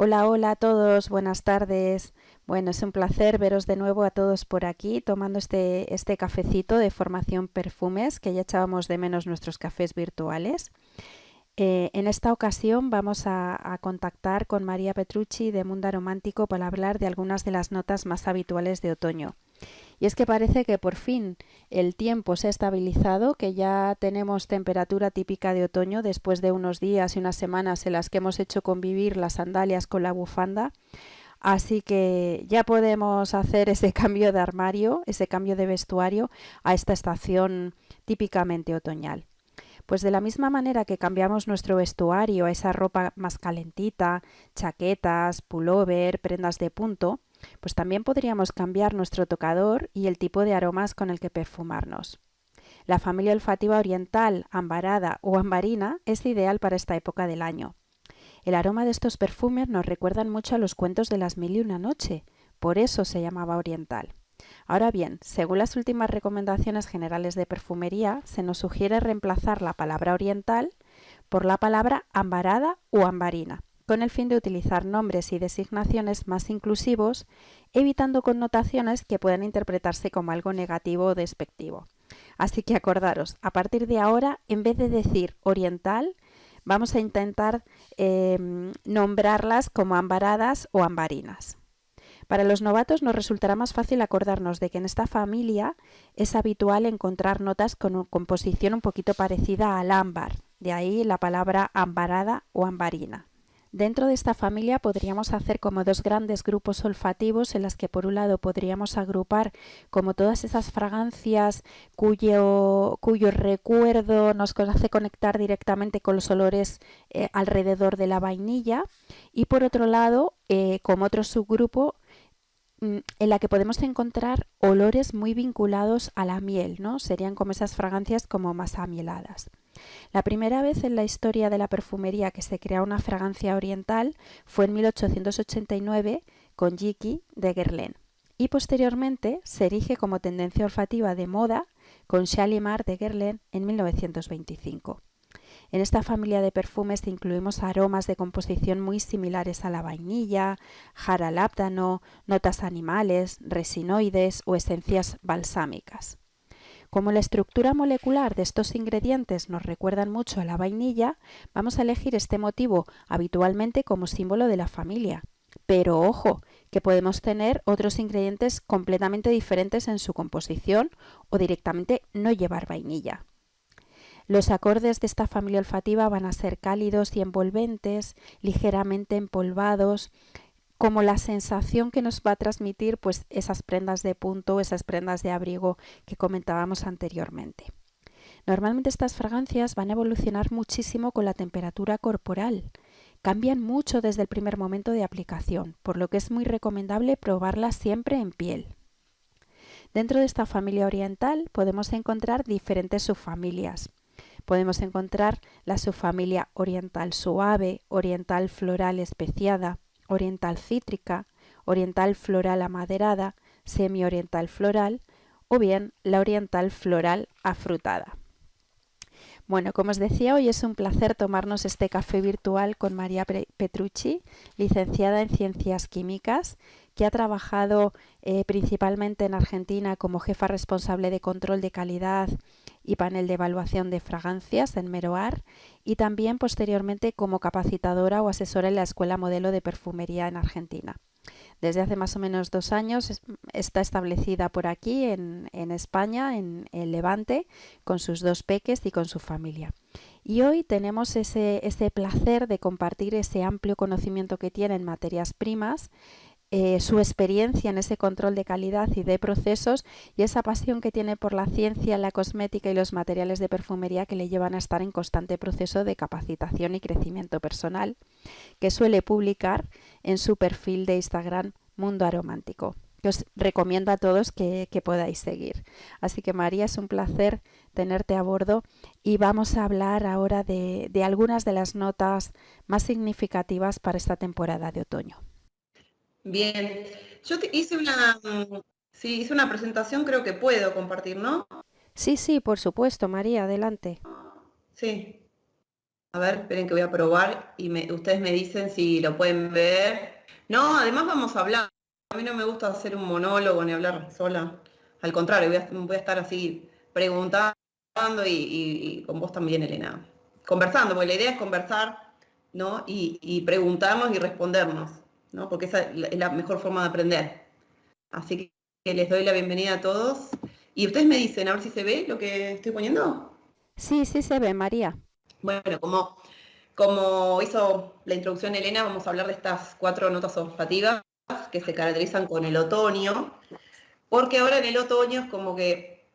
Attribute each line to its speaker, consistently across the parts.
Speaker 1: Hola, hola a todos, buenas tardes. Bueno, es un placer veros de nuevo a todos por aquí tomando este cafecito de formación perfumes, que ya echábamos de menos nuestros cafés virtuales. En esta ocasión vamos a contactar con María Petrucci de Mundo Aromántico para hablar de algunas de las notas más habituales de otoño. Y es que parece que por fin el tiempo se ha estabilizado, que ya tenemos temperatura típica de otoño después de unos días y unas semanas en las que hemos hecho convivir las sandalias con la bufanda. Así que ya podemos hacer ese cambio de armario, ese cambio de vestuario a esta estación típicamente otoñal. Pues de la misma manera que cambiamos nuestro vestuario a esa ropa más calentita, chaquetas, pullover, prendas de punto, pues también podríamos cambiar nuestro tocador y el tipo de aromas con el que perfumarnos. La familia olfativa oriental, ambarada o ambarina es ideal para esta época del año. El aroma de estos perfumes nos recuerdan mucho a los cuentos de las mil y una noche, por eso se llamaba oriental. Ahora bien, según las últimas recomendaciones generales de perfumería, se nos sugiere reemplazar la palabra oriental por la palabra ambarada o ambarina, con el fin de utilizar nombres y designaciones más inclusivos, evitando connotaciones que puedan interpretarse como algo negativo o despectivo. Así que acordaros, a partir de ahora, en vez de decir oriental, vamos a intentar nombrarlas como ambaradas o ambarinas. Para los novatos nos resultará más fácil acordarnos de que en esta familia es habitual encontrar notas con composición un poquito parecida al ámbar, de ahí la palabra ambarada o ambarina. Dentro de esta familia podríamos hacer como dos grandes grupos olfativos en las que por un lado podríamos agrupar como todas esas fragancias cuyo recuerdo nos hace conectar directamente con los olores alrededor de la vainilla, y por otro lado como otro subgrupo en la que podemos encontrar olores muy vinculados a la miel, ¿no? Serían como esas fragancias como más amieladas. La primera vez en la historia de la perfumería que se crea una fragancia oriental fue en 1889 con Jiki de Guerlain, y posteriormente se erige como tendencia olfativa de moda con Shalimar de Guerlain en 1925. En esta familia de perfumes incluimos aromas de composición muy similares a la vainilla, jaraláptano, notas animales, resinoides o esencias balsámicas. Como la estructura molecular de estos ingredientes nos recuerdan mucho a la vainilla, vamos a elegir este motivo habitualmente como símbolo de la familia. Pero ojo, que podemos tener otros ingredientes completamente diferentes en su composición o directamente no llevar vainilla. Los acordes de esta familia olfativa van a ser cálidos y envolventes, ligeramente empolvados, como la sensación que nos va a transmitir pues esas prendas de punto, esas prendas de abrigo que comentábamos anteriormente. Normalmente estas fragancias van a evolucionar muchísimo con la temperatura corporal. Cambian mucho desde el primer momento de aplicación, por lo que es muy recomendable probarlas siempre en piel. Dentro de esta familia oriental podemos encontrar diferentes subfamilias. Podemos encontrar la subfamilia oriental suave, oriental floral especiada, oriental cítrica, oriental floral amaderada, semi-oriental floral o bien la oriental floral afrutada. Bueno, como os decía, hoy es un placer tomarnos este café virtual con María Petrucci, licenciada en Ciencias Químicas, que ha trabajado principalmente en Argentina como jefa responsable de control de calidad y panel de evaluación de fragancias en Meroar, y también posteriormente como capacitadora o asesora en la Escuela Modelo de Perfumería en Argentina. Desde hace más o menos 2 años está establecida por aquí en España, en el Levante, con sus dos peques y con su familia. Y hoy tenemos ese placer de compartir ese amplio conocimiento que tiene en materias primas, su experiencia en ese control de calidad y de procesos, y esa pasión que tiene por la ciencia, la cosmética y los materiales de perfumería que le llevan a estar en constante proceso de capacitación y crecimiento personal, que suele publicar en su perfil de Instagram Mundo Aromántico, que os recomiendo a todos que podáis seguir. Así que María, es un placer tenerte a bordo y vamos a hablar ahora de algunas de las notas más significativas para esta temporada de otoño.
Speaker 2: Bien, yo hice una presentación, creo que puedo compartir, ¿no?
Speaker 1: Sí, sí, por supuesto, María, adelante.
Speaker 2: Sí. A ver, esperen que voy a probar y ustedes me dicen si lo pueden ver. No, además vamos a hablar. A mí no me gusta hacer un monólogo ni hablar sola. Al contrario, voy a estar así preguntando y con vos también, Elena. Conversando, porque la idea es conversar, ¿no? Y preguntarnos y respondernos, ¿no? Porque esa es la mejor forma de aprender. Así que les doy la bienvenida a todos. Y ustedes me dicen, a ver si se ve lo que estoy poniendo.
Speaker 1: Sí, sí se ve, María.
Speaker 2: Bueno, como hizo la introducción Elena, vamos a hablar de estas 4 notas olfativas que se caracterizan con el otoño, porque ahora en el otoño es como que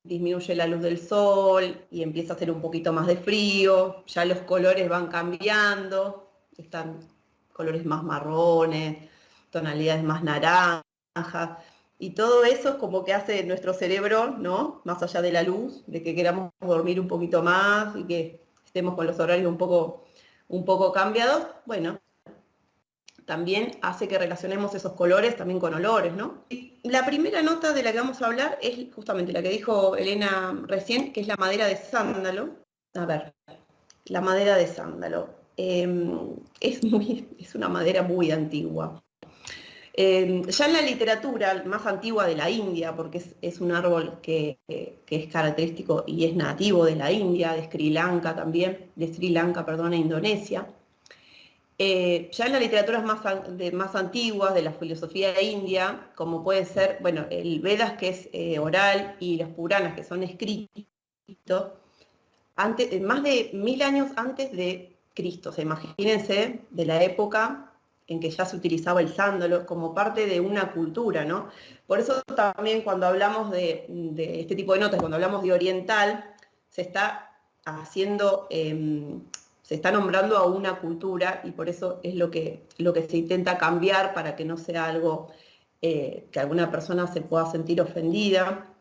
Speaker 2: disminuye la luz del sol y empieza a hacer un poquito más de frío, ya los colores van cambiando, están colores más marrones, tonalidades más naranjas, y todo eso es como que hace nuestro cerebro, ¿no? Más allá de la luz, de que queramos dormir un poquito más y que estemos con los horarios un poco cambiados, bueno, también hace que relacionemos esos colores también con olores, ¿no? Y la primera nota de la que vamos a hablar es justamente la que dijo Elena recién, que es la madera de sándalo. A ver, la madera de sándalo. Es una madera muy antigua. Ya en la literatura más antigua de la India, porque es un árbol que es característico y es nativo de la India, de Sri Lanka también, de Sri Lanka, perdón, e Indonesia. Ya en las literaturas más antiguas de la filosofía india, como puede ser, bueno, el Vedas, que es oral, y los Puranas, que son escritos, más de 1000 años antes de Cristo. O sea, imagínense de la época en que ya se utilizaba el sándalo como parte de una cultura, ¿no? Por eso también cuando hablamos de este tipo de notas, cuando hablamos de oriental, se está haciendo, se está nombrando a una cultura y por eso es lo que se intenta cambiar para que no sea algo que alguna persona se pueda sentir ofendida.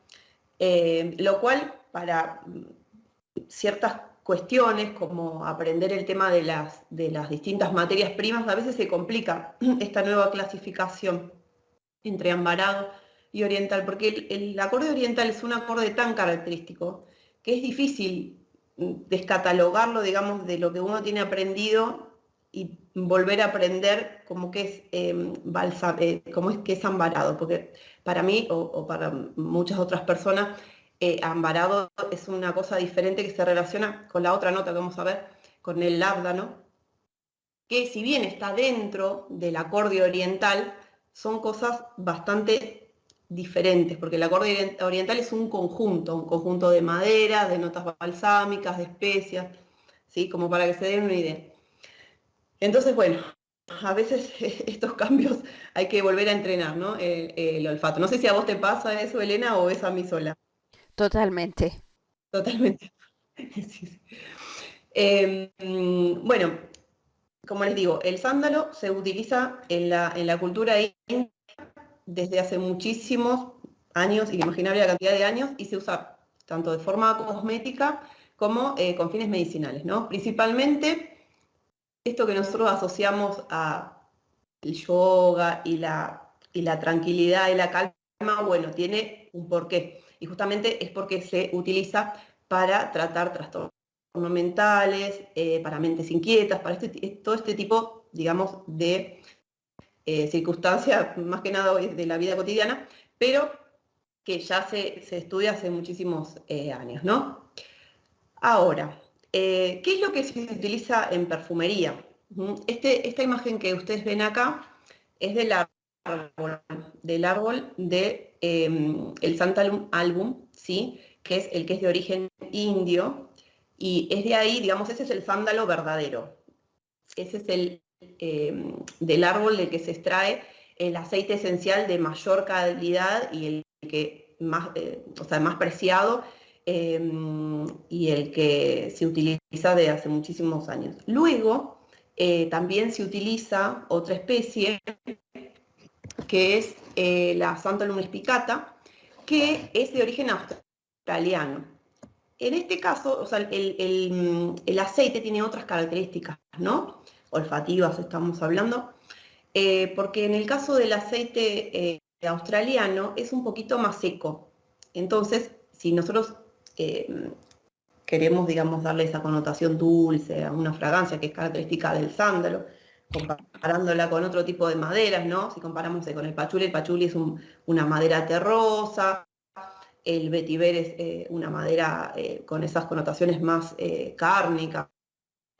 Speaker 2: Lo cual para ciertas cuestiones, como aprender el tema de las distintas materias primas, a veces se complica esta nueva clasificación entre ambarado y oriental, porque el acorde oriental es un acorde tan característico que es difícil descatalogarlo, digamos, de lo que uno tiene aprendido y volver a aprender como que cómo es que es ambarado, porque para mí o para muchas otras personas ambarado es una cosa diferente que se relaciona con la otra nota que vamos a ver, con el lábdano, que si bien está dentro del acorde oriental, son cosas bastante diferentes, porque el acorde oriental es un conjunto de madera, de notas balsámicas, de especias, ¿sí? Como para que se den una idea. Entonces, bueno, a veces estos cambios hay que volver a entrenar, ¿no? El olfato. No sé si a vos te pasa eso, Elena, o es a mí sola.
Speaker 1: Totalmente.
Speaker 2: Totalmente. Sí, sí. Bueno, como les digo, el sándalo se utiliza en la cultura india desde hace muchísimos años, inimaginable la cantidad de años, y se usa tanto de forma cosmética como con fines medicinales, ¿no? Principalmente esto que nosotros asociamos a el yoga y la tranquilidad y la calma, bueno, tiene un porqué. Y justamente es porque se utiliza para tratar trastornos mentales, para mentes inquietas, para todo este tipo, digamos, de circunstancias, más que nada de la vida cotidiana, pero que ya se estudia hace muchísimos años, ¿no? Ahora, ¿qué es lo que se utiliza en perfumería? Esta imagen que ustedes ven acá es del árbol de el Santalum album, ¿sí? Que es el que es de origen indio, y es de ahí, digamos, ese es el sándalo verdadero. Ese es del árbol del que se extrae el aceite esencial de mayor calidad y el que más, o sea, más preciado, y el que se utiliza de hace muchísimos años. Luego, también se utiliza otra especie que es la Santalum spicata, que es de origen australiano. En este caso, o sea, el aceite tiene otras características, ¿no? Olfativas estamos hablando, porque en el caso del aceite australiano es un poquito más seco. Entonces, si nosotros queremos, digamos, darle esa connotación dulce a una fragancia que es característica del sándalo, comparándola con otro tipo de maderas, ¿no? Si comparamos con el pachuli es una madera terrosa, el vetiver es una madera con esas connotaciones más cárnicas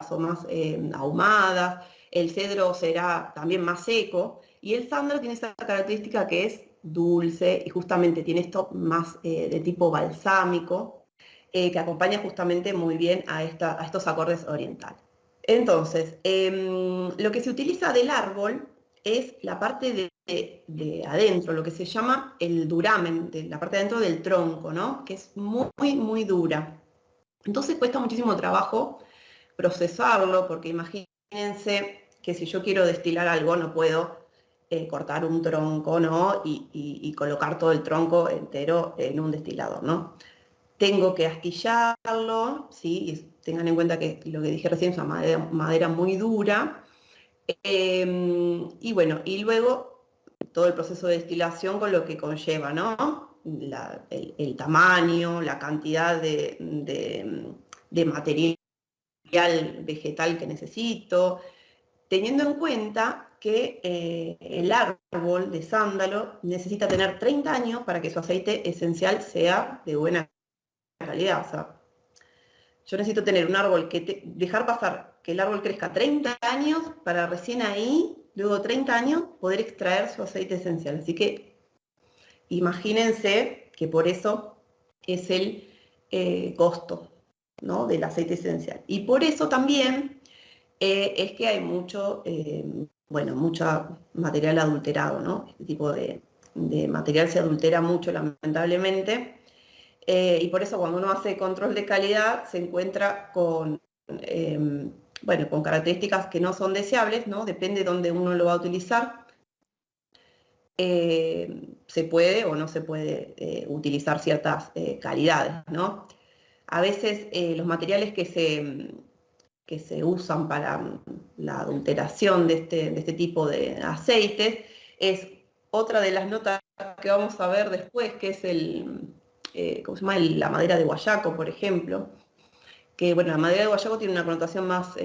Speaker 2: o más ahumadas, el cedro será también más seco, y el sándalo tiene esa característica que es dulce y justamente tiene esto más de tipo balsámico, que acompaña justamente muy bien a estos acordes orientales. Entonces, lo que se utiliza del árbol es la parte de adentro, lo que se llama el duramen, de la parte de adentro del tronco, ¿no? Que es muy, muy dura. Entonces cuesta muchísimo trabajo procesarlo, porque imagínense que si yo quiero destilar algo, no puedo cortar un tronco, ¿no? Y colocar todo el tronco entero en un destilador, ¿no? Tengo que astillarlo, ¿sí? Y tengan en cuenta que lo que dije recién es una madera muy dura. Y bueno, y luego todo el proceso de destilación con lo que conlleva, ¿no? El tamaño, la cantidad de material vegetal que necesito, teniendo en cuenta que el árbol de sándalo necesita tener 30 años para que su aceite esencial sea de buena calidad. O sea, yo necesito tener un árbol dejar pasar que el árbol crezca 30 años para recién ahí, luego 30 años, poder extraer su aceite esencial. Así que imagínense que por eso es el costo, ¿no? Del aceite esencial. Y por eso también es que hay mucho material adulterado, ¿no? Este tipo de material se adultera mucho, lamentablemente. Y por eso cuando uno hace control de calidad se encuentra con características que no son deseables, ¿no? Depende de dónde uno lo va a utilizar. Se puede o no se puede utilizar ciertas calidades, ¿no? A veces los materiales que se usan para la adulteración de este tipo de aceites es otra de las notas que vamos a ver después, que es ¿cómo se llama? La madera de guayaco, por ejemplo, que bueno, la madera de guayaco tiene una connotación más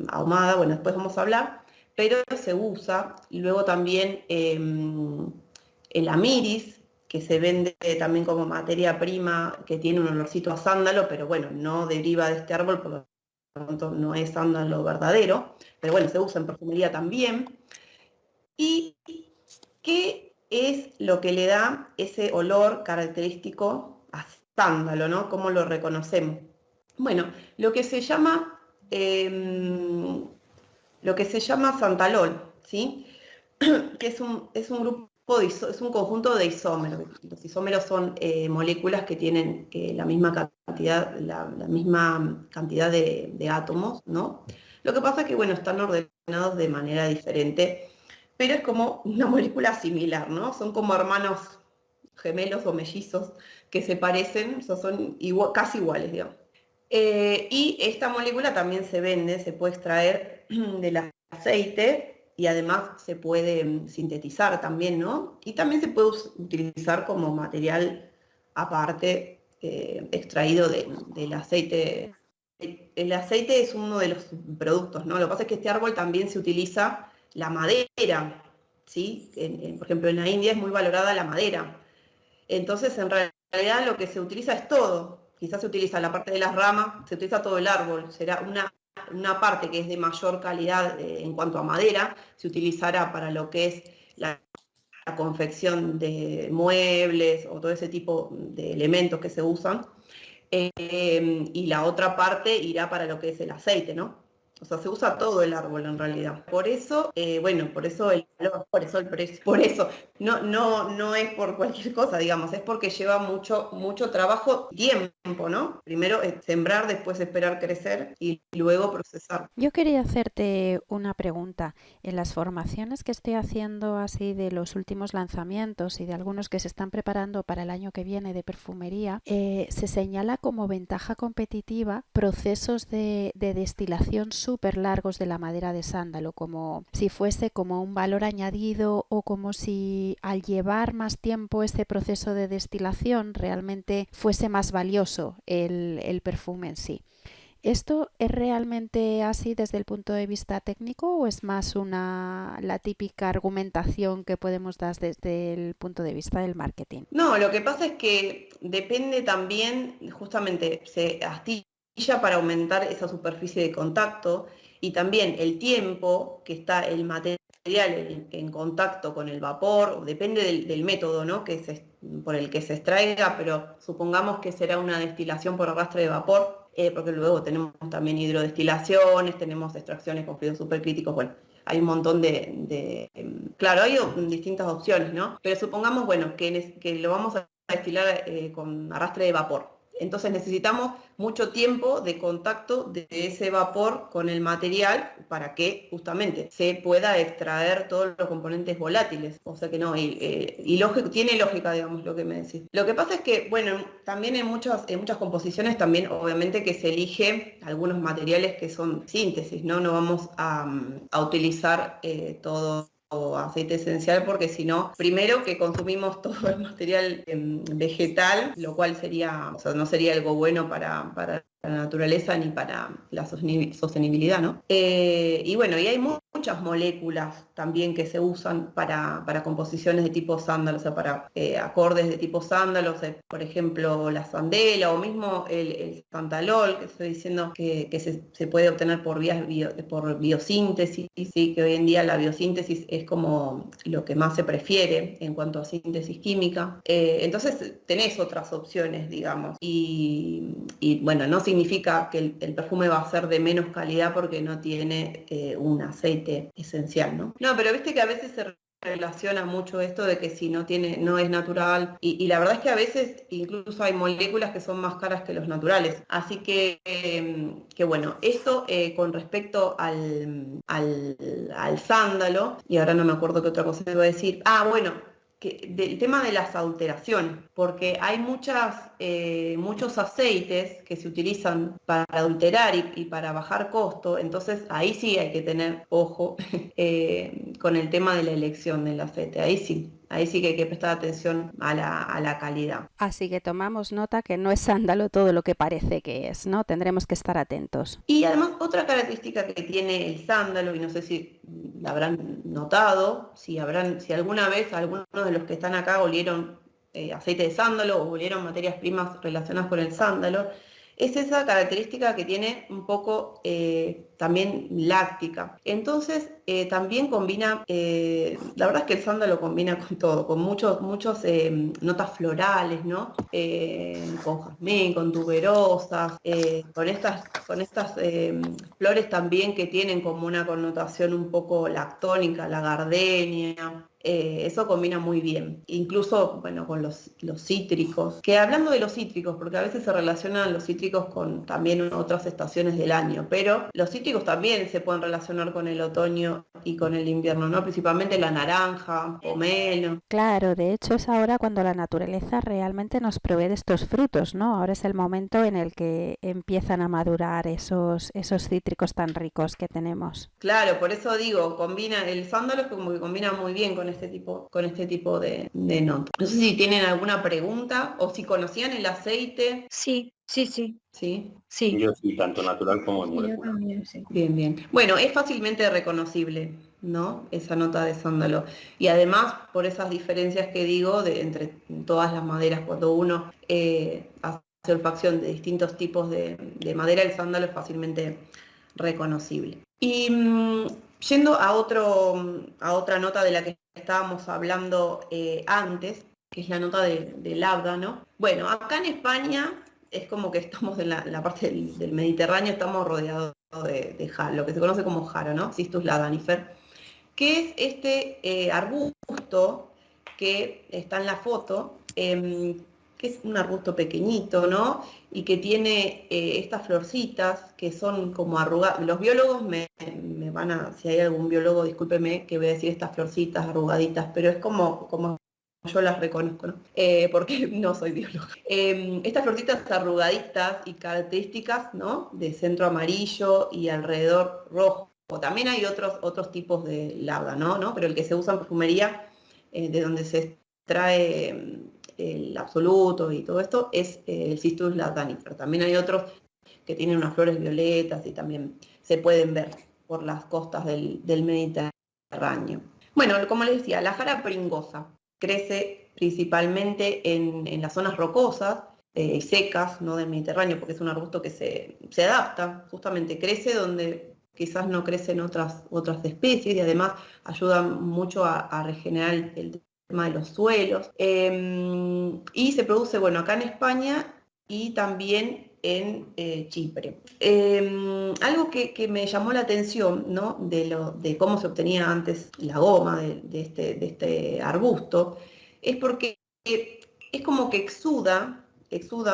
Speaker 2: ahumada, bueno, después vamos a hablar, pero se usa, y luego también el amiris, que se vende también como materia prima, que tiene un olorcito a sándalo, pero bueno, no deriva de este árbol, por lo tanto no es sándalo verdadero, pero bueno, se usa en perfumería también. ¿Y qué es lo que le da ese olor característico a sándalo, ¿no? ¿Cómo lo reconocemos? Bueno, lo que se llama santalol, ¿sí? Que es un grupo es un conjunto de isómeros. Los isómeros son moléculas que tienen la misma cantidad de átomos, ¿no? Lo que pasa es que, bueno, están ordenados de manera diferente, pero es como una molécula similar, ¿no? Son como hermanos gemelos o mellizos que se parecen, o sea, son casi iguales, digamos. Y esta molécula también se vende, se puede extraer del aceite y además se puede sintetizar también, ¿no? Y también se puede utilizar como material aparte extraído del aceite. El aceite es uno de los productos, ¿no? Lo que pasa es que este árbol también se utiliza la madera, ¿sí? Por ejemplo, en la India es muy valorada la madera. Entonces, en realidad lo que se utiliza es todo. Quizás se utiliza la parte de las ramas, se utiliza todo el árbol. Será una parte que es de mayor calidad en cuanto a madera, se utilizará para lo que es la confección de muebles o todo ese tipo de elementos que se usan. Y la otra parte irá para lo que es el aceite, ¿no? O sea, se usa todo el árbol en realidad. Por eso, por eso el valor, por eso el precio, por eso. No es por cualquier cosa, digamos, es porque lleva mucho trabajo y tiempo, ¿no? Primero sembrar, después esperar crecer y luego procesar.
Speaker 1: Yo quería hacerte una pregunta. En las formaciones que estoy haciendo así de los últimos lanzamientos y de algunos que se están preparando para el año que viene de perfumería, se señala como ventaja competitiva procesos de destilación súper largos de la madera de sándalo, como si fuese como un valor añadido o como si al llevar más tiempo este proceso de destilación realmente fuese más valioso el perfume en sí. ¿Esto es realmente así desde el punto de vista técnico o es más la típica argumentación que podemos dar desde el punto de vista del marketing?
Speaker 2: No, lo que pasa es que depende también, justamente se astilla para aumentar esa superficie de contacto y también el tiempo que está el material en contacto con el vapor, o depende del método, ¿no? Por el que se extraiga, pero supongamos que será una destilación por arrastre de vapor, porque luego tenemos también hidrodestilaciones, tenemos extracciones con fluidos supercríticos, bueno, hay un montón claro, hay distintas opciones, ¿no? Pero supongamos, bueno, que lo vamos a destilar con arrastre de vapor. Entonces necesitamos mucho tiempo de contacto de ese vapor con el material para que justamente se pueda extraer todos los componentes volátiles. O sea que no, tiene lógica, digamos, lo que me decís. Lo que pasa es que, bueno, también en muchas composiciones también obviamente que se elige algunos materiales que son síntesis, ¿no? No vamos a utilizar todo o aceite esencial porque si no, primero que consumimos todo el material vegetal, lo cual o sea, no sería algo bueno para la naturaleza ni para la sostenibilidad, ¿no? Y bueno, y hay muchas moléculas también que se usan para composiciones de tipo sándalo, o sea, para acordes de tipo sándalo, o sea, por ejemplo, la sandela o mismo el santalol, que estoy diciendo que se puede obtener por por biosíntesis, sí, que hoy en día la biosíntesis es como lo que más se prefiere en cuanto a síntesis química. Entonces tenés otras opciones, digamos, y bueno, no significa que el perfume va a ser de menos calidad porque no tiene un aceite esencial, ¿no? No, pero viste que a veces se relaciona mucho esto de que si no es natural, y la verdad es que a veces incluso hay moléculas que son más caras que los naturales. Así que bueno, esto con respecto al sándalo, y ahora no me acuerdo qué otra cosa iba a decir. Ah, bueno, del tema de las adulteraciones, porque hay muchos aceites que se utilizan para adulterar y para bajar costo, entonces ahí sí hay que tener ojo con el tema de la elección del aceite, ahí sí que hay que prestar atención a la calidad.
Speaker 1: Así que tomamos nota que no es sándalo todo lo que parece que es, ¿no? Tendremos que estar atentos.
Speaker 2: Y además otra característica que tiene el sándalo, y no sé si la habrán notado, si alguna vez algunos de los que están acá olieron aceite de sándalo o olieron materias primas relacionadas con el sándalo, es esa característica que tiene un poco también láctica. Entonces también combina, la verdad es que el sándalo combina con todo, con muchos notas florales, ¿no? Con jazmín, con tuberosas, con estas flores también que tienen como una connotación un poco lactónica, la gardenia. Eso combina muy bien, incluso bueno, con los cítricos, que hablando de los cítricos, porque a veces se relacionan los cítricos con también otras estaciones del año, pero los cítricos también se pueden relacionar con el otoño y con el invierno, ¿no? Principalmente la naranja, pomelo.
Speaker 1: Claro, de hecho es ahora cuando la naturaleza realmente nos provee de estos frutos, ¿no? Ahora es el momento en el que empiezan a madurar esos cítricos tan ricos que tenemos.
Speaker 2: Claro, por eso digo, el sándalo es como que combina muy bien con este tipo de notas. No sé si tienen alguna pregunta o si conocían el aceite.
Speaker 3: Sí, sí, sí,
Speaker 2: Sí.
Speaker 3: sí.
Speaker 4: Yo sí, tanto natural como
Speaker 3: Sí, yo
Speaker 4: molecular.
Speaker 3: también, sí.
Speaker 2: Bien, bien. Bueno, es fácilmente reconocible, ¿no? Esa nota de sándalo. Y además, por esas diferencias que digo entre todas las maderas, cuando uno hace olfacción de distintos tipos de madera, el sándalo es fácilmente reconocible. Y yendo a otra nota de la que estábamos hablando antes, que es la nota del lábdano. Bueno, acá en España es como que estamos en la parte del Mediterráneo, estamos rodeados de jaro, lo que se conoce como jaro, ¿no? Cistus ladanifer, que es este arbusto que está en la foto, que es un arbusto pequeñito, ¿no? Y que tiene estas florcitas que son como arrugadas. Los biólogos me van si hay algún biólogo, discúlpeme que voy a decir estas florcitas arrugaditas, pero es como yo las reconozco, ¿no? Porque no soy bióloga. Estas florcitas arrugaditas y características, ¿no? De centro amarillo y alrededor rojo. También hay otros tipos de lauda, ¿no? Pero el que se usa en perfumería, de donde se extrae el absoluto y todo esto, es el Cistus laudanifer. También hay otros que tienen unas flores violetas y también se pueden ver por las costas del Mediterráneo. Bueno, como les decía, la jara pringosa crece principalmente en las zonas rocosas y secas, ¿no? Del Mediterráneo, porque es un arbusto que se adapta, justamente crece donde quizás no crecen otras especies y además ayuda mucho a regenerar el tema de los suelos. Y se produce, bueno, acá en España y también en Chipre. Algo que me llamó la atención, ¿no? de cómo se obtenía antes la goma de este arbusto, es porque es como que exuda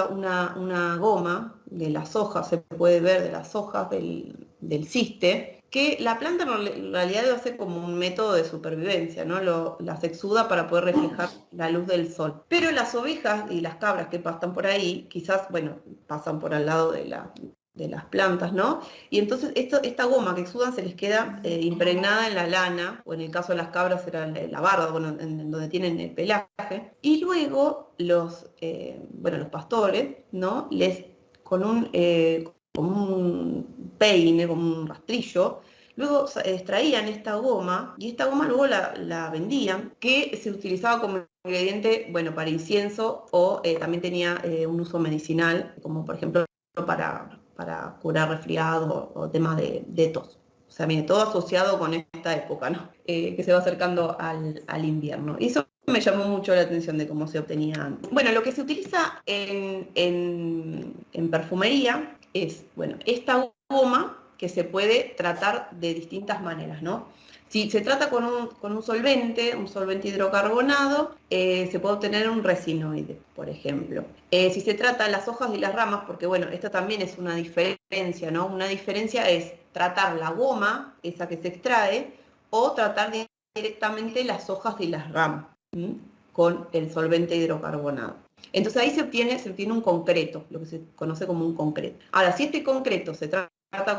Speaker 2: una goma de las hojas, se puede ver de las hojas del ciste, que la planta en realidad lo hace como un método de supervivencia, ¿no? Las exuda para poder reflejar la luz del sol. Pero las ovejas y las cabras que pasan por ahí, quizás, bueno, pasan por al lado de las plantas, ¿no? Y entonces esta goma que exudan se les queda impregnada en la lana, o en el caso de las cabras era la barba, bueno, en donde tienen el pelaje, y luego los pastores, ¿no? Como un peine, como un rastrillo, luego extraían esta goma y esta goma luego la vendían, que se utilizaba como ingrediente, bueno, para incienso o también tenía un uso medicinal, como por ejemplo para curar resfriados o temas de tos. O sea, viene todo asociado con esta época, ¿no? Que se va acercando al invierno. Y eso me llamó mucho la atención de cómo se obtenía antes. Bueno, lo que se utiliza en perfumería es, bueno, esta goma que se puede tratar de distintas maneras, ¿no? Si se trata con un solvente hidrocarbonado, se puede obtener un resinoide, por ejemplo. Si se trata las hojas y las ramas, porque bueno, esta también es una diferencia, ¿no? Una diferencia es tratar la goma, esa que se extrae, o tratar directamente las hojas y las ramas, ¿sí? Con el solvente hidrocarbonado. Entonces ahí se obtiene un concreto, lo que se conoce como un concreto. Ahora, si este concreto se trata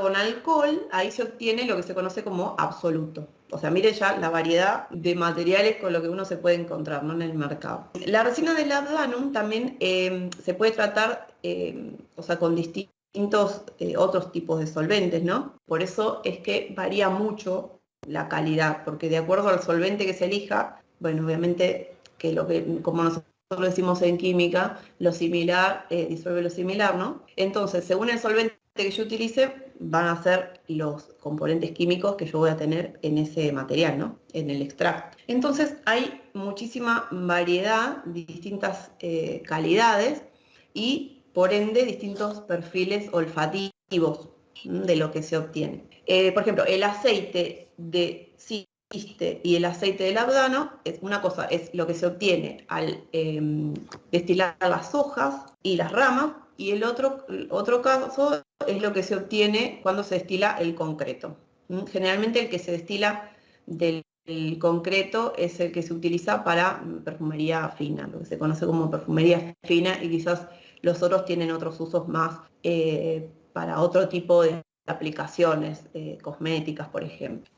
Speaker 2: con alcohol, ahí se obtiene lo que se conoce como absoluto. O sea, mire ya la variedad de materiales con lo que uno se puede encontrar, ¿no? En el mercado. La resina de labdanum también se puede tratar con distintos otros tipos de solventes, ¿no? Por eso es que varía mucho la calidad, porque de acuerdo al solvente que se elija, bueno, obviamente como nosotros decimos en química, lo similar disuelve lo similar, ¿no? Entonces, según el solvente que yo utilice, van a ser los componentes químicos que yo voy a tener en ese material, ¿no? En el extracto. Entonces, hay muchísima variedad, distintas calidades y, por ende, distintos perfiles olfativos de lo que se obtiene. Por ejemplo, el aceite de ciste y el aceite de labdano, una cosa es lo que se obtiene al destilar las hojas y las ramas, y el otro caso es lo que se obtiene cuando se destila el concreto. Generalmente el que se destila del concreto es el que se utiliza para perfumería fina, lo que se conoce como perfumería fina, y quizás los otros tienen otros usos más para otro tipo de aplicaciones cosméticas, por ejemplo.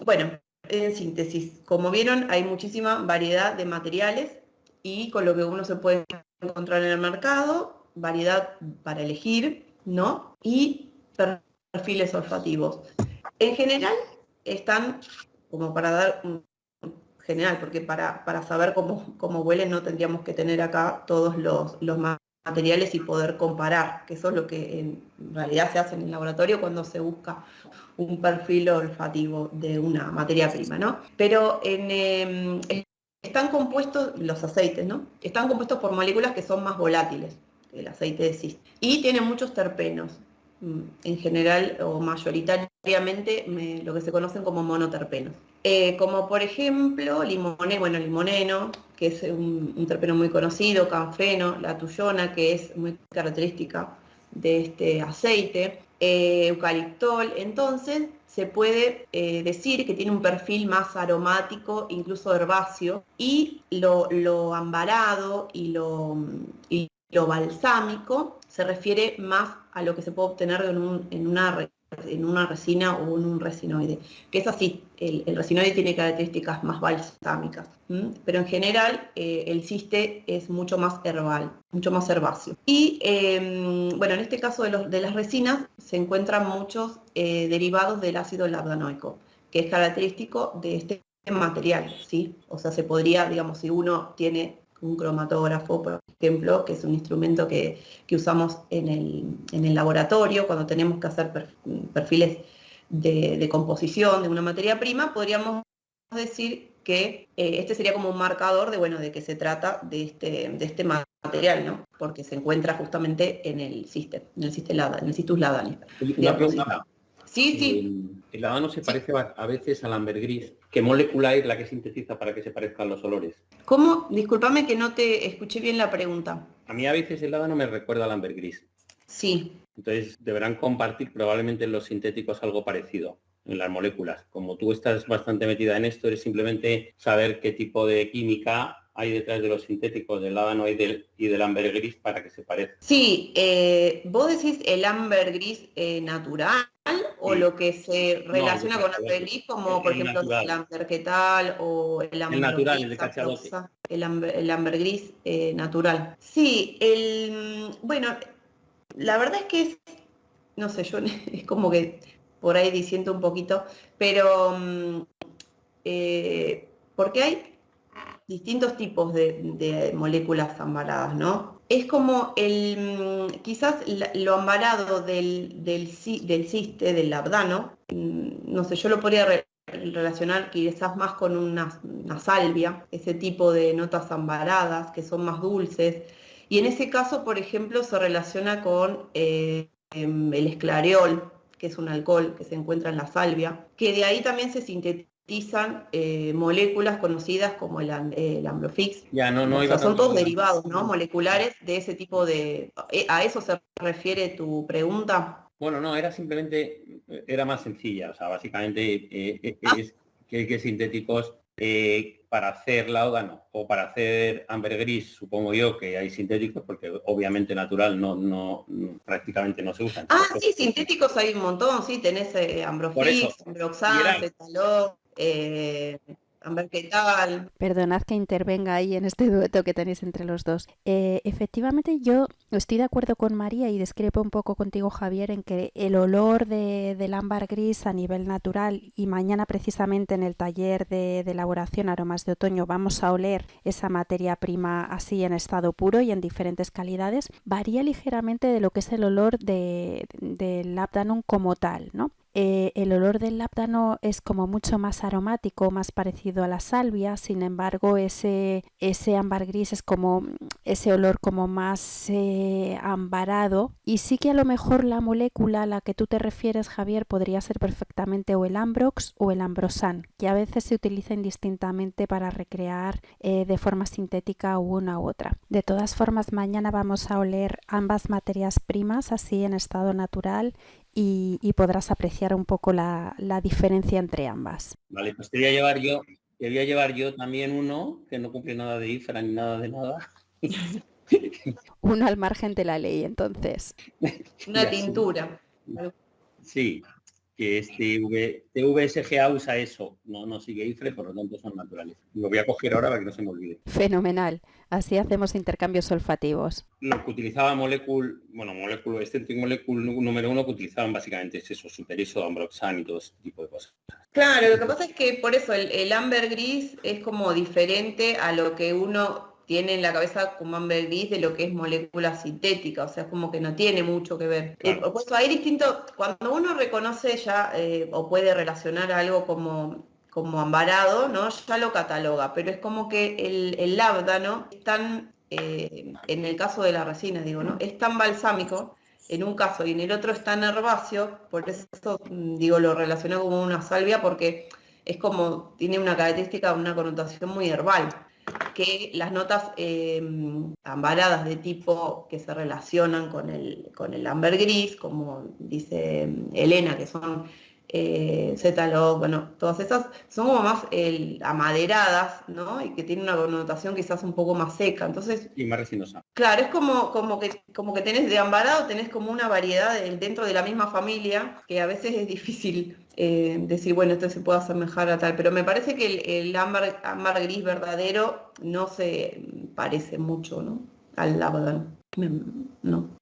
Speaker 2: Bueno, en síntesis, como vieron, hay muchísima variedad de materiales y con lo que uno se puede encontrar en el mercado, variedad para elegir, ¿no? Y perfiles olfativos. En general están, como para dar un general, porque para saber cómo huelen no tendríamos que tener acá todos los materiales y poder comparar, que eso es lo que en realidad se hace en el laboratorio cuando se busca un perfil olfativo de una materia prima, ¿no? Pero están compuestos, los aceites, ¿no? Están compuestos por moléculas que son más volátiles, el aceite de cis, y tienen muchos terpenos, en general o mayoritariamente lo que se conocen como monoterpenos. Como por ejemplo limoneno, que es un terpeno muy conocido, canfeno, la tuyona, que es muy característica de este aceite, eucaliptol, entonces se puede decir que tiene un perfil más aromático, incluso herbáceo, y lo ambarado y lo balsámico se refiere más a lo que se puede obtener en una resina o en un resinoide, que es así, el resinoide tiene características más balsámicas, pero en general el ciste es mucho más herbal, mucho más herbáceo. Y bueno, en este caso de las resinas se encuentran muchos derivados del ácido labdanoico, que es característico de este material, ¿sí? O sea, se podría, digamos, si uno tiene un cromatógrafo, por ejemplo, que es un instrumento que usamos en el laboratorio cuando tenemos que hacer perfiles de composición de una materia prima, podríamos decir que este sería como un marcador de, bueno, de que se trata de este material, ¿no? Porque se encuentra justamente en el cistus ladani.
Speaker 3: Una pregunta.
Speaker 2: Sí, sí.
Speaker 3: El ladano se parece a veces al ambergris. ¿Qué molécula es la que sintetiza para que se parezcan los olores?
Speaker 2: ¿Cómo? Discúlpame que no te escuché bien la pregunta.
Speaker 3: A mí a veces el ladano me recuerda al ambergris.
Speaker 2: Sí.
Speaker 3: Entonces deberán compartir probablemente en los sintéticos algo parecido en las moléculas. Como tú estás bastante metida en esto, es simplemente saber qué tipo de química hay detrás de los sintéticos del ladano y del ambergris para que se parezcan.
Speaker 2: Sí, vos decís el ambergris natural o
Speaker 3: Sí.
Speaker 2: lo que se relaciona con ambergris, como por ejemplo
Speaker 3: natural.
Speaker 2: el amberquetal o el
Speaker 3: El natural, el de cachadote.
Speaker 2: el ambergris natural. Sí, bueno, la verdad es que no sé, yo es como que por ahí disiento un poquito, pero porque hay distintos tipos de moléculas ambaradas, ¿no? Es como quizás lo ambarado del ciste, del labdano, no sé, yo lo podría relacionar quizás más con una salvia, ese tipo de notas ambaradas que son más dulces, y en ese caso, por ejemplo, se relaciona con el esclareol, que es un alcohol que se encuentra en la salvia, que de ahí también se sintetizan moléculas conocidas como el ambrofix.
Speaker 3: Ya, no
Speaker 2: o
Speaker 3: iba
Speaker 2: sea, son todos
Speaker 3: tanto.
Speaker 2: derivados, ¿no? Moleculares de ese tipo de... ¿A eso se refiere tu pregunta?
Speaker 3: Bueno, no, era más sencilla. O sea, básicamente es que sintéticos para hacer láudano o para hacer ambergris, supongo yo que hay sintéticos porque obviamente natural prácticamente no se usan.
Speaker 2: Sí, sintéticos hay un montón, sí, tenés ambrofix, ambroxan, cetalón, amberquetal.
Speaker 1: Perdonad que intervenga ahí en este dueto que tenéis entre los dos. Efectivamente, yo estoy de acuerdo con María y discrepo un poco contigo, Javier, en que el olor del ámbar gris a nivel natural, y mañana precisamente en el taller de elaboración aromas de otoño vamos a oler esa materia prima así en estado puro y en diferentes calidades, varía ligeramente de lo que es el olor del labdanum como tal, ¿no? El olor del lábdano es como mucho más aromático, más parecido a la salvia, sin embargo ese ámbar gris es como ese olor como más ambarado, y sí que a lo mejor la molécula a la que tú te refieres, Javier, podría ser perfectamente o el ambrox o el ambroxan, que a veces se utiliza indistintamente para recrear de forma sintética una u otra. De todas formas, mañana vamos a oler ambas materias primas así en estado natural y podrás apreciar un poco la diferencia entre ambas.
Speaker 3: Vale, pues te voy a llevar yo también uno que no cumple nada de IFRA ni nada de nada.
Speaker 1: Uno al margen de la ley, entonces.
Speaker 2: Una tintura.
Speaker 3: Sí, que es TVSGA usa eso, no sigue IFRE, por lo tanto son naturales. Lo voy a coger ahora para que no se me olvide.
Speaker 1: Fenomenal, así hacemos intercambios olfativos.
Speaker 3: Lo que utilizaba Molecule número 1 que utilizaban básicamente es eso, Superiso, Ambroxan y todo ese tipo de cosas.
Speaker 2: Claro, lo que pasa es que por eso el ámbar gris es como diferente a lo que uno tiene en la cabeza como ámbar gris de lo que es molécula sintética, o sea, es como que no tiene mucho que ver.
Speaker 3: Claro.
Speaker 2: Pues hay distinto, cuando uno reconoce ya o puede relacionar algo como ambarado, ¿no? Ya lo cataloga, pero es como que el lábdano es tan, en el caso de la resina, digo, ¿no? Es tan balsámico en un caso y en el otro es tan herbáceo, por eso digo, lo relaciono como una salvia, porque es como, tiene una característica, una connotación muy herbal. que las notas ambaradas de tipo que se relacionan con el ambergris, como dice Elena, que son cétalo, bueno, todas esas son como más amaderadas, ¿no? Y que tienen una connotación quizás un poco más seca. Entonces,
Speaker 3: Y más resinosa.
Speaker 2: claro, es como que tenés de ambarado, tenés como una variedad dentro de la misma familia, que a veces es difícil decir, bueno, esto se puede asemejar a tal, pero me parece que el ámbar gris verdadero no se parece mucho, ¿no? Al labrador. No.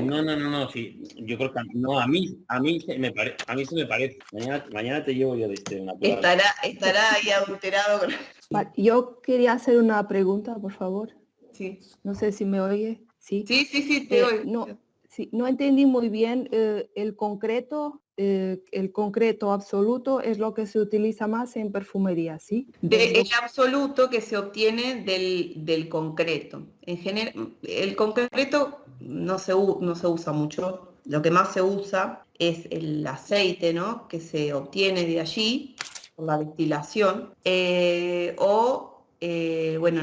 Speaker 3: No, sí, yo creo que no, a mí se me parece. Mañana te llevo yo una prueba.
Speaker 2: Estará ahí adulterado con...
Speaker 4: Vale, yo quería hacer una pregunta, por favor.
Speaker 2: Sí,
Speaker 4: No sé si me oye. Sí.
Speaker 2: sí, te oigo.
Speaker 4: No, sí, no entendí muy bien el concreto absoluto es lo que se utiliza más en perfumería, ¿sí?
Speaker 2: El absoluto que se obtiene del concreto. En general, el concreto no se usa mucho. Lo que más se usa es el aceite, ¿no? Que se obtiene de allí por la destilación. Bueno,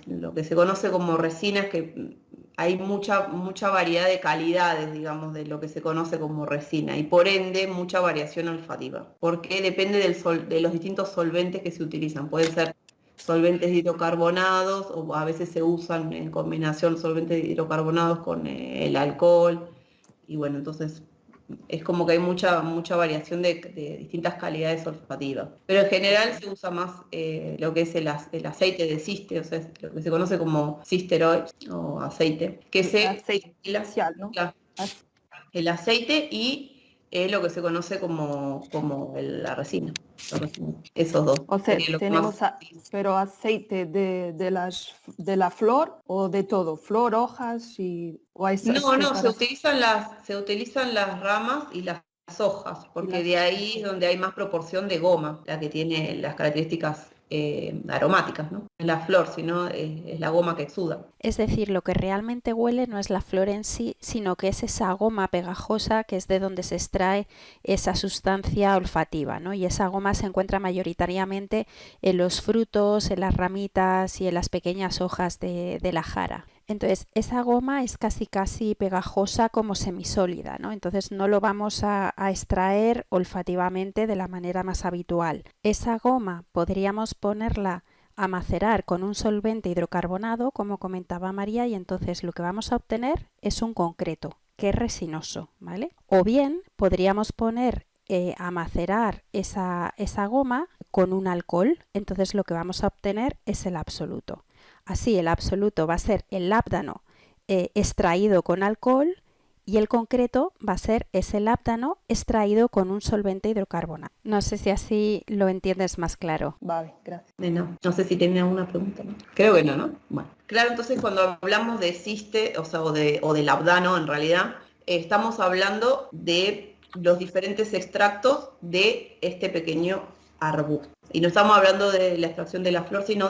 Speaker 2: lo que se conoce como resinas, que hay mucha variedad de calidades, digamos, de lo que se conoce como resina y por ende mucha variación olfativa, porque depende de los distintos solventes que se utilizan. Pueden ser solventes hidrocarbonados o a veces se usan en combinación solventes hidrocarbonados con el alcohol y bueno, entonces es como que hay mucha variación de distintas calidades olfativas. Pero en general se usa más lo que es el aceite de ciste, o sea, es lo que se conoce como sister oil o aceite, que
Speaker 4: aceite esencial, ¿no?
Speaker 2: El aceite y lo que se conoce como la resina. Esos dos.
Speaker 4: O sea, tenemos,
Speaker 2: más...
Speaker 4: pero aceite de la flor o de todo, flor, hojas o hay
Speaker 2: No, se utilizan las ramas y las hojas, porque de ahí es donde hay más proporción de goma, la que tiene las características aromáticas, ¿no? Es la flor, sino es la goma que exuda.
Speaker 1: Es decir, lo que realmente huele no es la flor en sí, sino que es esa goma pegajosa que es de donde se extrae esa sustancia olfativa, ¿no? Y esa goma se encuentra mayoritariamente en los frutos, en las ramitas y en las pequeñas hojas de la jara. Entonces, esa goma es casi pegajosa como semisólida, ¿no? Entonces no lo vamos a extraer olfativamente de la manera más habitual. Esa goma podríamos ponerla a macerar con un solvente hidrocarbonado, como comentaba María, y entonces lo que vamos a obtener es un concreto, que es resinoso, ¿vale? O bien podríamos poner a macerar esa goma con un alcohol, entonces lo que vamos a obtener es el absoluto. Así el absoluto va a ser el lábdano extraído con alcohol y el concreto va a ser ese lábdano extraído con un solvente hidrocarbonato. No sé si así lo entiendes más claro.
Speaker 4: Vale, gracias.
Speaker 2: No sé si tenía alguna pregunta, ¿no? Creo que no. Bueno. Claro, entonces cuando hablamos de ciste, o sea, o de labdano en realidad, estamos hablando de los diferentes extractos de este pequeño arbusto. Y no estamos hablando de la extracción de la flor, sino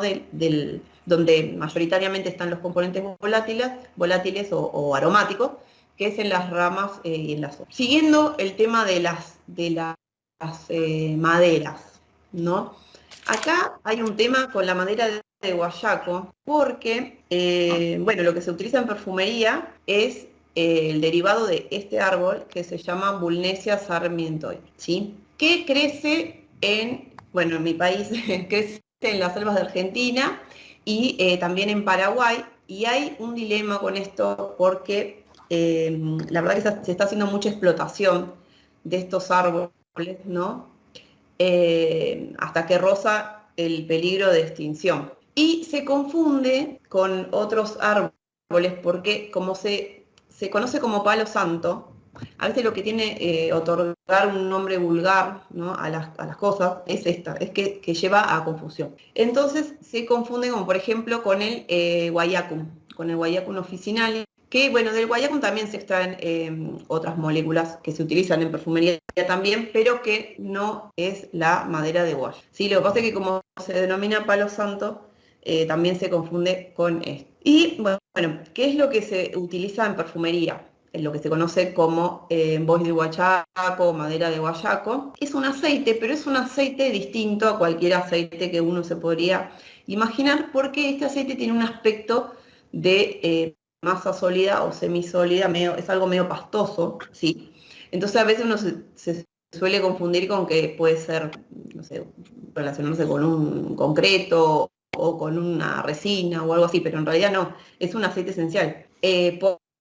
Speaker 2: donde mayoritariamente están los componentes volátiles o aromáticos, que es en las ramas y en las hojas. Siguiendo el tema de las maderas, ¿no? Acá hay un tema con la madera de guayaco, porque, lo que se utiliza en perfumería es el derivado de este árbol que se llama Bulnesia sarmientoi, ¿sí? Que crece en mi país, crece en las selvas de Argentina y también en Paraguay, y hay un dilema con esto porque la verdad que se está haciendo mucha explotación de estos árboles, ¿no? Hasta que roza el peligro de extinción. Y se confunde con otros árboles porque como se conoce como palo santo, a veces lo que tiene otorgar un nombre vulgar, ¿no? a las cosas es que lleva a confusión. Entonces se confunde como por ejemplo con el guayacum, officinalis, que del guayacum también se extraen otras moléculas que se utilizan en perfumería también, pero que no es la madera de guaya. ¿Sí? Lo que pasa es que como se denomina palo santo, también se confunde con esto. Y ¿qué es lo que se utiliza en perfumería? En lo que se conoce como bois de guayaco, madera de guayaco. Es un aceite, pero es un aceite distinto a cualquier aceite que uno se podría imaginar por qué este aceite tiene un aspecto de masa sólida o semisólida, es algo medio pastoso, ¿sí? Entonces a veces uno se suele confundir con que puede ser, no sé, relacionarse con un concreto o con una resina o algo así, pero en realidad no, es un aceite esencial.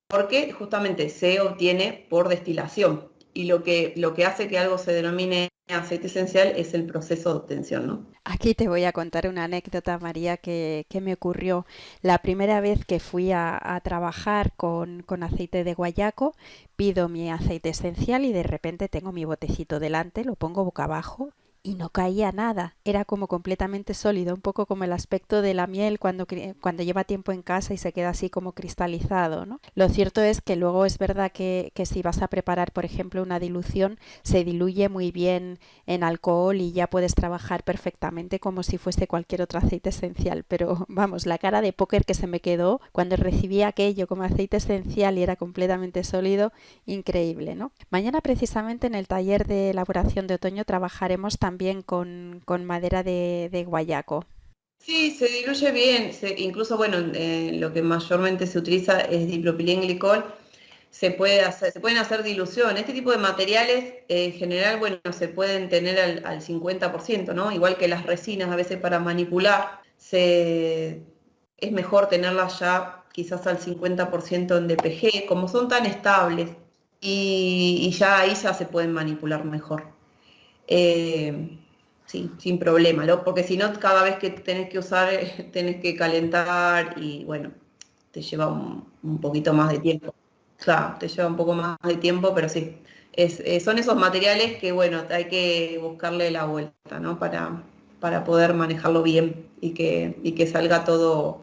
Speaker 2: Porque justamente se obtiene por destilación y lo que hace que algo se denomine aceite esencial es el proceso de obtención, ¿no?
Speaker 1: Aquí te voy a contar una anécdota, María, que me ocurrió la primera vez que fui a trabajar con aceite de guayaco. Pido mi aceite esencial y de repente tengo mi botecito delante, lo pongo boca abajo y no caía nada. Era como completamente sólido, un poco como el aspecto de la miel cuando lleva tiempo en casa y se queda así como cristalizado, ¿no? Lo cierto es que luego es verdad que si vas a preparar, por ejemplo, una dilución, se diluye muy bien en alcohol y ya puedes trabajar perfectamente como si fuese cualquier otro aceite esencial. Pero vamos, la cara de póker que se me quedó cuando recibí aquello como aceite esencial y era completamente sólido, increíble, ¿no? Mañana precisamente en el taller de elaboración de otoño trabajaremos también con madera de guayaco.
Speaker 2: Sí, se diluye bien, incluso, bueno, lo que mayormente se utiliza es dipropilenglicol. Se pueden hacer dilución. Este tipo de materiales, en general, bueno, se pueden tener al 50%, ¿no? Igual que las resinas, a veces para manipular, es mejor tenerlas ya quizás al 50% en DPG, como son tan estables, y ya ahí ya se pueden manipular mejor. Eh, sí, sin problema, ¿no? Porque si no, cada vez que tenés que usar, tenés que calentar y bueno, te lleva un poquito más de tiempo. Claro, te lleva un poco más de tiempo, pero sí. Son esos materiales que, bueno, hay que buscarle la vuelta, ¿no? Para poder manejarlo bien y que salga todo,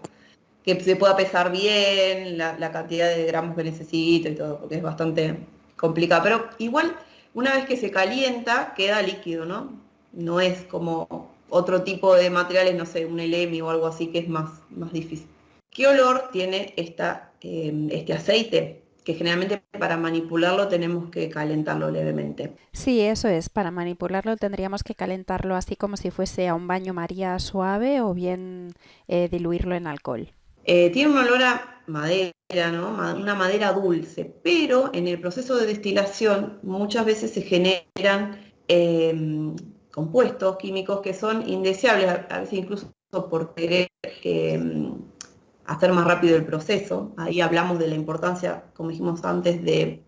Speaker 2: que se pueda pesar bien, la cantidad de gramos que necesito y todo, porque es bastante complicado. Pero igual, una vez que se calienta, queda líquido, ¿no? No es como otro tipo de materiales, no sé, un elemi o algo así, que es más difícil. ¿Qué olor tiene este aceite? Que generalmente para manipularlo tenemos que calentarlo levemente.
Speaker 1: Sí, eso es. Para manipularlo tendríamos que calentarlo así como si fuese a un baño María suave o bien diluirlo en alcohol.
Speaker 2: Tiene un olor a madera, ¿no? Una madera dulce, pero en el proceso de destilación muchas veces se generan compuestos químicos que son indeseables, a veces incluso por querer hacer más rápido el proceso. Ahí hablamos de la importancia, como dijimos antes, de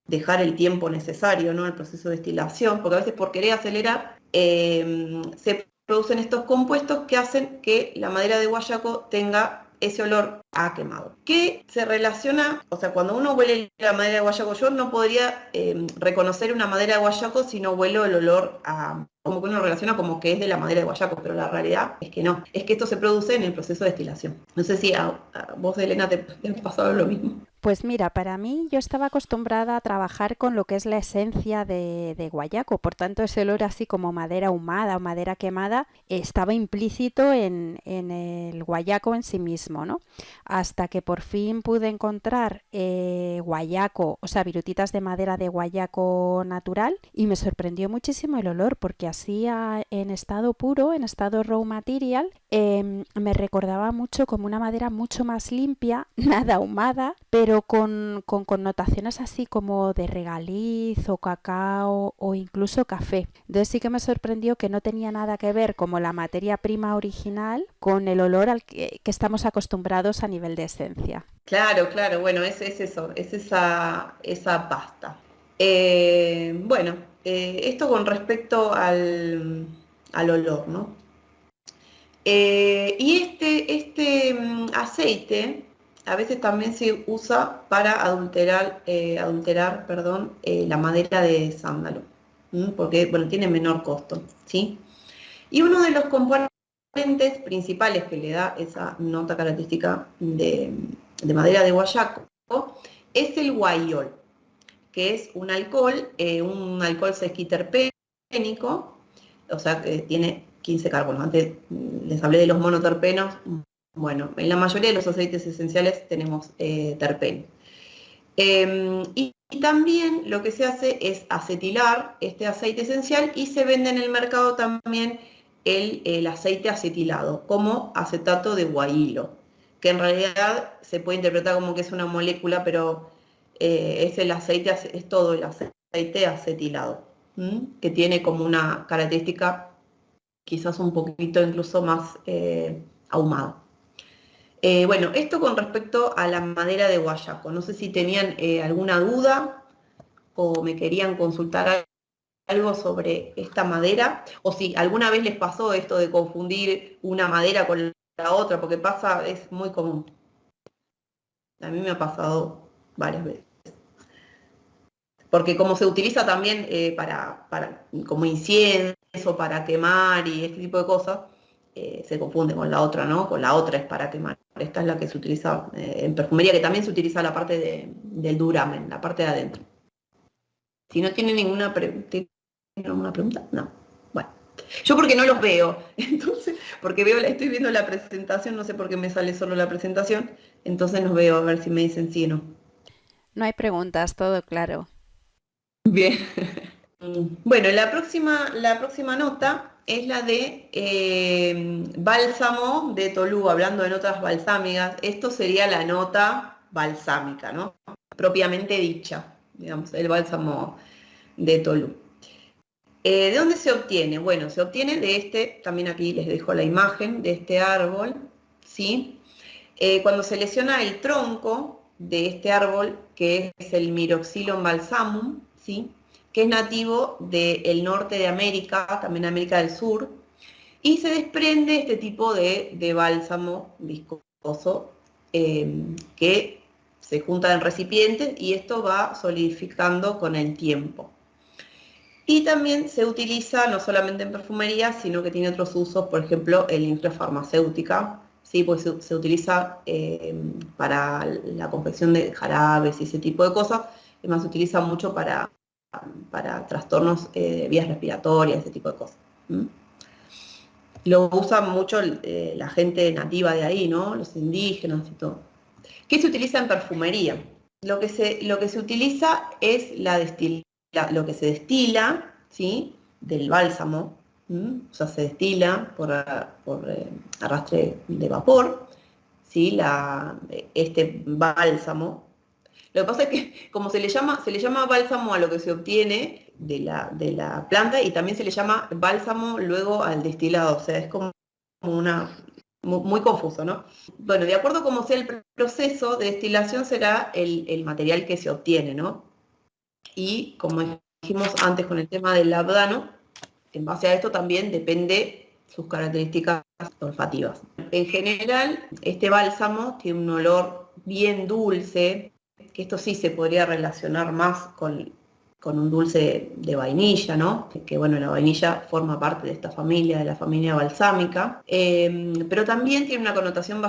Speaker 2: dejar el tiempo necesario, ¿no? El proceso de destilación, porque a veces por querer acelerar se producen estos compuestos que hacen que la madera de guayaco tenga ese olor a quemado. Que se relaciona, o sea, cuando uno huele la madera de guayaco, yo no podría reconocer una madera de guayaco si no huelo el olor a, como que uno relaciona como que es de la madera de guayaco, pero la realidad es que no, es que esto se produce en el proceso de destilación. No sé si a vos, Elena, te ha pasado lo mismo.
Speaker 1: Pues mira, para mí yo estaba acostumbrada a trabajar con lo que es la esencia de guayaco, por tanto ese olor así como madera ahumada o madera quemada estaba implícito en el guayaco en sí mismo, ¿no? Hasta que por fin pude encontrar guayaco, o sea, virutitas de madera de guayaco natural y me sorprendió muchísimo el olor porque así en estado puro, en estado raw material, me recordaba mucho como una madera mucho más limpia, nada ahumada, pero con connotaciones así como de regaliz o cacao o incluso café. Entonces sí que me sorprendió que no tenía nada que ver como la materia prima original con el olor al que estamos acostumbrados a nivel de esencia.
Speaker 2: Claro, claro, bueno, es eso, es esa pasta. Bueno, esto con respecto al olor, ¿no? Y este aceite a veces también se usa para adulterar, perdón, la madera de sándalo, porque bueno, tiene menor costo, ¿sí? Y uno de los componentes principales que le da esa nota característica de madera de guayaco es el guayol, que es un alcohol sesquiterpénico, o sea, que tiene 15 carbonos. Antes les hablé de los monoterpenos. Bueno, en la mayoría de los aceites esenciales tenemos terpenos. Y también lo que se hace es acetilar este aceite esencial y se vende en el mercado también el aceite acetilado como acetato de guailo, que en realidad se puede interpretar como que es una molécula, pero es el aceite, es todo el aceite acetilado, que tiene como una característica quizás un poquito incluso más ahumada. Bueno, esto con respecto a la madera de guayaco. No sé si tenían alguna duda o me querían consultar algo sobre esta madera, o si alguna vez les pasó esto de confundir una madera con la otra, porque pasa, es muy común. A mí me ha pasado varias veces. Porque como se utiliza también como incienso, para quemar y este tipo de cosas, se confunde con la otra, ¿no? Con la otra es para quemar. Esta es la que se utiliza en perfumería, que también se utiliza la parte del duramen, la parte de adentro. Si no tiene ninguna pregunta, no. Bueno, yo porque no los veo, entonces, porque estoy viendo la presentación, no sé por qué me sale solo la presentación, entonces no veo a ver si me dicen sí o no.
Speaker 1: No hay preguntas, todo claro.
Speaker 2: Bien. Bueno, la próxima nota es la de bálsamo de Tolú, hablando de notas balsámicas. Esto sería la nota balsámica, ¿no? Propiamente dicha, digamos, el bálsamo de Tolú. ¿De dónde se obtiene? Bueno, se obtiene de también aquí les dejo la imagen, de este árbol, ¿sí? Cuando se lesiona el tronco de este árbol, que es el Myroxylon balsamum, ¿sí? Que es nativo del norte de América, también América del Sur, y se desprende este tipo de bálsamo viscoso que se junta en recipientes y esto va solidificando con el tiempo. Y también se utiliza no solamente en perfumería, sino que tiene otros usos, por ejemplo, en la industria farmacéutica, ¿sí? Pues se utiliza para la confección de jarabes y ese tipo de cosas. Además, se utiliza mucho para trastornos de vías respiratorias, ese tipo de cosas. Lo usa mucho la gente nativa de ahí, ¿no? Los indígenas y todo. ¿Qué se utiliza en perfumería? Lo que se utiliza es lo que se destila, ¿sí? Del bálsamo, o sea, se destila por arrastre de vapor, ¿sí? Este bálsamo. Lo que pasa es que como se le llama bálsamo a lo que se obtiene de la planta y también se le llama bálsamo luego al destilado, o sea, es como muy confuso, ¿no? Bueno, de acuerdo a cómo sea el proceso de destilación será el material que se obtiene, ¿no? Y como dijimos antes con el tema del labdano, en base a esto también depende sus características olfativas. En general, este bálsamo tiene un olor bien dulce, que esto sí se podría relacionar más con un dulce de vainilla, ¿no? Que bueno, la vainilla forma parte de esta familia, de la familia balsámica, pero también tiene una connotación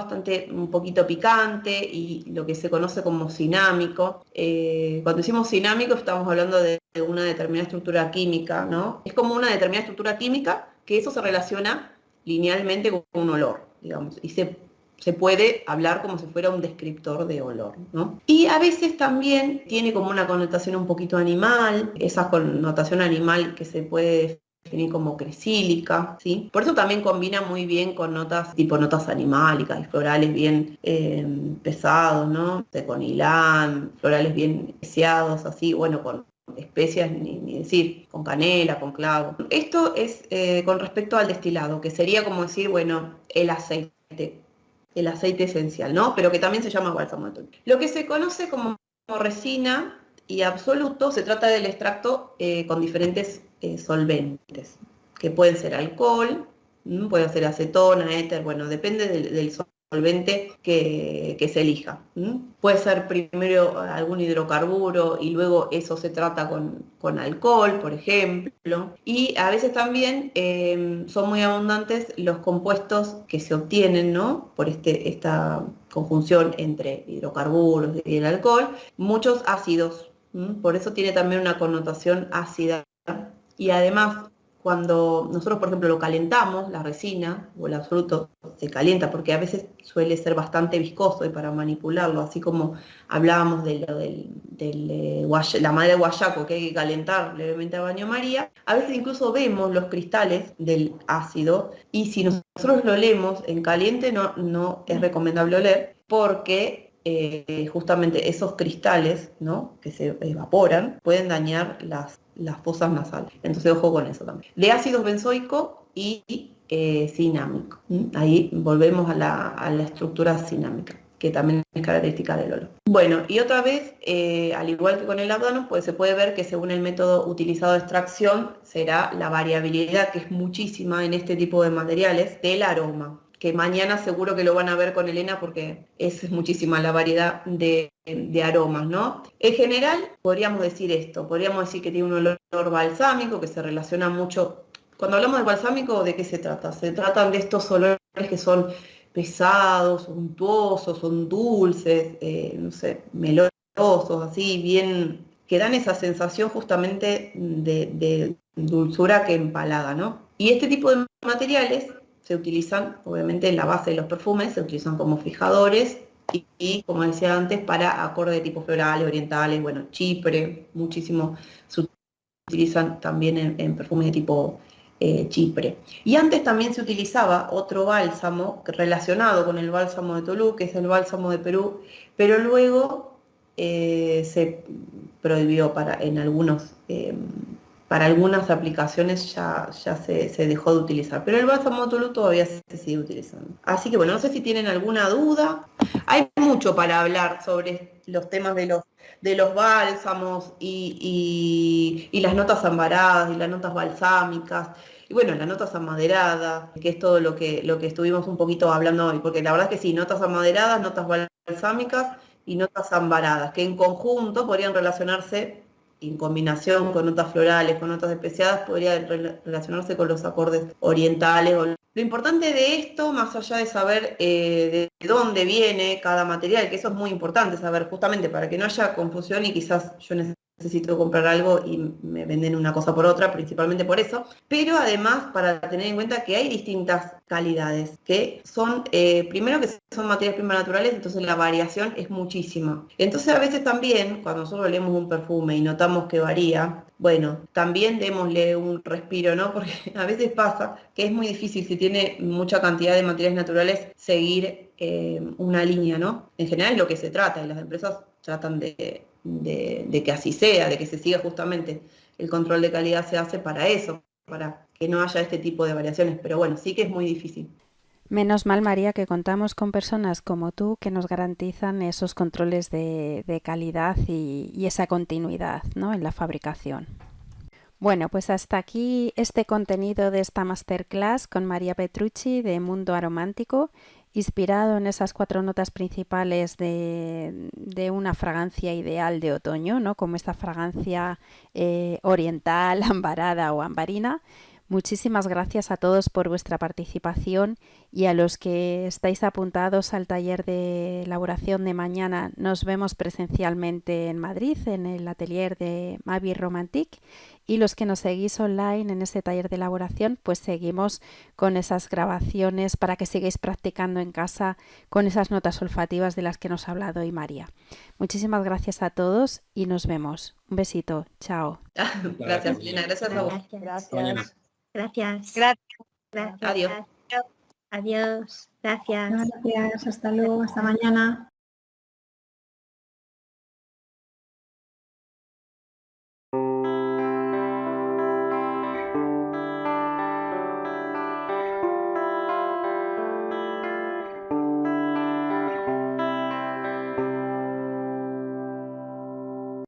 Speaker 2: un poquito picante y lo que se conoce como cinámico. Cuando decimos cinámico estamos hablando de una determinada estructura química, ¿no? Es como una determinada estructura química que eso se relaciona linealmente con un olor, digamos, y se puede hablar como si fuera un descriptor de olor, ¿no? Y a veces también tiene como una connotación un poquito animal, esa connotación animal que se puede definir como cresílica, ¿sí? Por eso también combina muy bien con notas, tipo notas animálicas y florales bien pesados, ¿no? Con ylang, florales bien especiados, así, bueno, con especias, ni decir, con canela, con clavo. Esto es con respecto al destilado, que sería como decir, bueno, el aceite esencial, ¿no? Pero que también se llama bálsamo de Tolú. Lo que se conoce como resina y absoluto se trata del extracto con diferentes solventes, que pueden ser alcohol, puede ser acetona, éter, bueno, depende del solvente que se elija. Puede ser primero algún hidrocarburo y luego eso se trata con alcohol, por ejemplo. Y a veces también son muy abundantes los compuestos que se obtienen, ¿no? Por esta conjunción entre hidrocarburos y el alcohol, muchos ácidos. Por eso tiene también una connotación ácida. Y además, cuando nosotros, por ejemplo, lo calentamos, la resina o el fruto se calienta porque a veces suele ser bastante viscoso y para manipularlo, así como hablábamos de lo la madera de guayaco que hay que calentar levemente a baño María, a veces incluso vemos los cristales del ácido y si nosotros lo olemos en caliente no es recomendable oler porque justamente esos cristales, ¿no?, que se evaporan pueden dañar las fosas nasales. Entonces, ojo con eso también. De ácido benzoico y cinámico. Ahí volvemos a la estructura cinámica, que también es característica del olor. Bueno, y otra vez, al igual que con el labdano, pues se puede ver que según el método utilizado de extracción, será la variabilidad, que es muchísima en este tipo de materiales, del aroma, que mañana seguro que lo van a ver con Elena porque es muchísima la variedad de aromas, ¿no? En general, podríamos decir esto, podríamos decir que tiene un olor balsámico que se relaciona mucho. Cuando hablamos de balsámico, ¿de qué se trata? Se tratan de estos olores que son pesados, untuosos, son dulces, no sé, melosos, así, bien, que dan esa sensación justamente de dulzura que empalaga, ¿no? Y este tipo de materiales se utilizan, obviamente, en la base de los perfumes, se utilizan como fijadores y como decía antes, para acordes de tipo florales, orientales, bueno, Chipre, muchísimo se utilizan también en perfumes de tipo Chipre. Y antes también se utilizaba otro bálsamo relacionado con el bálsamo de Tolú, que es el bálsamo de Perú, pero luego se prohibió para algunas aplicaciones ya se dejó de utilizar, pero el bálsamo de Tolú todavía se sigue utilizando. Así que bueno, no sé si tienen alguna duda. Hay mucho para hablar sobre los temas de los bálsamos y las notas ambaradas y las notas balsámicas. Y bueno, las notas amaderadas, que es todo lo que estuvimos un poquito hablando hoy, porque la verdad es que sí, notas amaderadas, notas balsámicas y notas ambaradas, que en conjunto podrían relacionarse, en combinación con notas florales, con notas especiadas, podría relacionarse con los acordes orientales. Lo importante de esto, más allá de saber de dónde viene cada material, que eso es muy importante saber justamente para que no haya confusión y quizás yo necesito comprar algo y me venden una cosa por otra, principalmente por eso, pero además para tener en cuenta que hay distintas calidades, que son, primero que son materias primas naturales, entonces la variación es muchísima. Entonces a veces también, cuando nosotros leemos un perfume y notamos que varía, bueno, también démosle un respiro, ¿no? Porque a veces pasa que es muy difícil, si tiene mucha cantidad de materiales naturales, seguir una línea, ¿no? En general es lo que se trata, y las empresas tratan de que así sea, de que se siga justamente el control de calidad se hace para eso, para que no haya este tipo de variaciones, pero bueno, sí que es muy difícil.
Speaker 1: Menos mal, María, que contamos con personas como tú que nos garantizan esos controles de calidad y esa continuidad, ¿no?, en la fabricación. Bueno, pues hasta aquí este contenido de esta masterclass con María Petrucci de Mundo Aromántico, inspirado en esas 4 notas principales de una fragancia ideal de otoño, ¿no?, como esta fragancia oriental, ambarada o ambarina. Muchísimas gracias a todos por vuestra participación y a los que estáis apuntados al taller de elaboración de mañana. Nos vemos presencialmente en Madrid, en el atelier de Mavi Romantic, y los que nos seguís online en este taller de elaboración, pues seguimos con esas grabaciones para que sigáis practicando en casa con esas notas olfativas de las que nos ha hablado hoy María. Muchísimas gracias a todos y nos vemos. Un besito. Chao.
Speaker 2: Gracias, Elena. Gracias a vos.
Speaker 4: Gracias.
Speaker 5: Gracias.
Speaker 2: Adiós.
Speaker 5: Adiós. Gracias.
Speaker 6: Gracias, hasta luego, hasta mañana.